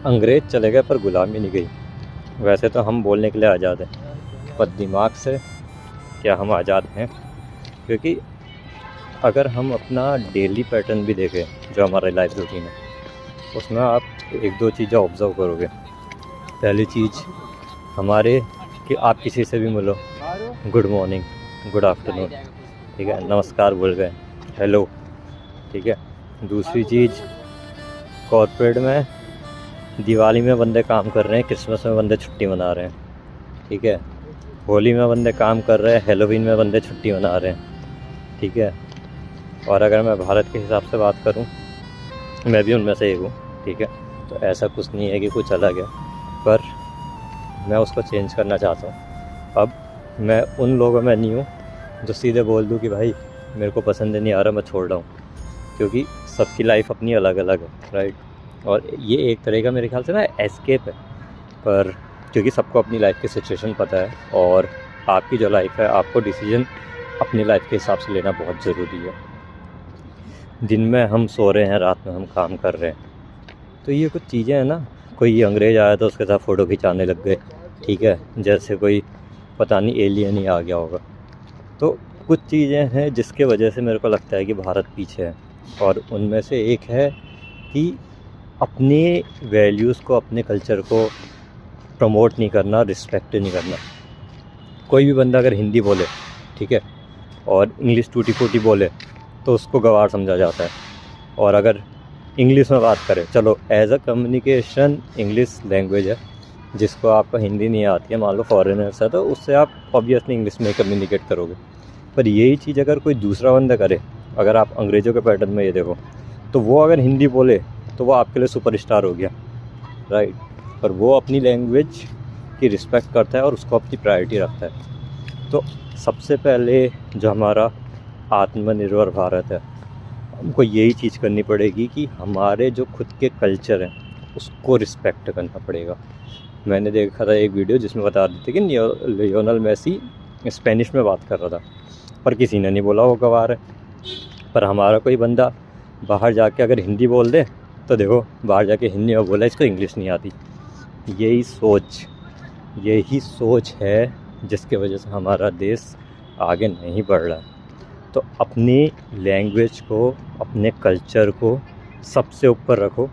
अंग्रेज़ चले गए पर गुलामी नहीं गई। वैसे तो हम बोलने के लिए आज़ाद हैं, पर दिमाग से क्या हम आज़ाद हैं? क्योंकि अगर हम अपना डेली पैटर्न भी देखें, जो हमारा लाइफ रूटीन है, उसमें आप एक दो चीज़ें ऑब्ज़र्व करोगे। पहली चीज़ हमारे कि आप किसी से भी मिलो, गुड मॉर्निंग, गुड आफ्टरनून, ठीक है, नमस्कार बोल गए, हेलो, ठीक है। दूसरी चीज़, कॉर्पोरेट में दिवाली में बंदे काम कर रहे हैं, क्रिसमस में बंदे छुट्टी मना रहे हैं, ठीक है। होली में बंदे काम कर रहे हैं, हैलोवीन में बंदे छुट्टी मना रहे हैं, ठीक है। और अगर मैं भारत के हिसाब से बात करूं, मैं भी उनमें से एक हूँ, ठीक है। तो ऐसा कुछ नहीं है कि कुछ अलग है, पर मैं उसको चेंज करना चाहता हूँ। अब मैं उन लोगों में नहीं हूँ जो सीधे बोल दूँ कि भाई मेरे को पसंद नहीं आ रहा, मैं छोड़ रहा हूँ, क्योंकि सबकी लाइफ अपनी अलग अलग है, राइट। और ये एक तरह का मेरे ख्याल से ना एस्केप है, पर क्योंकि सबको अपनी लाइफ की सिचुएशन पता है, और आपकी जो लाइफ है, आपको डिसीजन अपनी लाइफ के हिसाब से लेना बहुत ज़रूरी है। दिन में हम सो रहे हैं, रात में हम काम कर रहे हैं, तो ये कुछ चीज़ें हैं ना। कोई अंग्रेज़ आया तो उसके साथ फ़ोटो खिंचाने लग गए, ठीक है, जैसे कोई पता नहीं एलियन ही आ गया होगा। तो कुछ चीज़ें हैं जिसके वजह से मेरे को लगता है कि भारत पीछे है, और उनमें से एक है कि अपने वैल्यूज़ को, अपने कल्चर को प्रमोट नहीं करना, रिस्पेक्ट नहीं करना। कोई भी बंदा अगर हिंदी बोले, ठीक है, और इंग्लिश टूटी फूटी बोले, तो उसको गँवार समझा जाता है। और अगर इंग्लिश में बात करें, चलो as a communication English language है, जिसको आपको हिंदी नहीं आती है, मान लो फॉरेनर्स है, तो उससे आप ऑब्वियसली इंग्लिश में कम्युनिकेट करोगे। पर यही चीज़ अगर कोई दूसरा बंदा करे, अगर आप अंग्रेज़ों के पैटर्न में ये देखो, तो वो अगर हिंदी बोले तो वो आपके लिए सुपरस्टार हो गया, राइट। पर वो अपनी लैंग्वेज की रिस्पेक्ट करता है और उसको अपनी प्रायोरिटी रखता है। तो सबसे पहले जो हमारा आत्मनिर्भर भारत है, हमको यही चीज़ करनी पड़ेगी कि हमारे जो खुद के कल्चर हैं उसको रिस्पेक्ट करना पड़ेगा। मैंने देखा था एक वीडियो जिसमें बता रहे थे कि लियोनेल मेसी स्पेनिश में बात कर रहा था, पर किसी ने नहीं बोला वो गँवार है। पर हमारा कोई बंदा बाहर जाके अगर हिंदी बोल दे, तो देखो बाहर जाके हिंदी में बोला, इसको इंग्लिश नहीं आती। यही सोच है जिसके वजह से हमारा देश आगे नहीं बढ़ रहा है। तो अपनी लैंग्वेज को, अपने कल्चर को सबसे ऊपर रखो,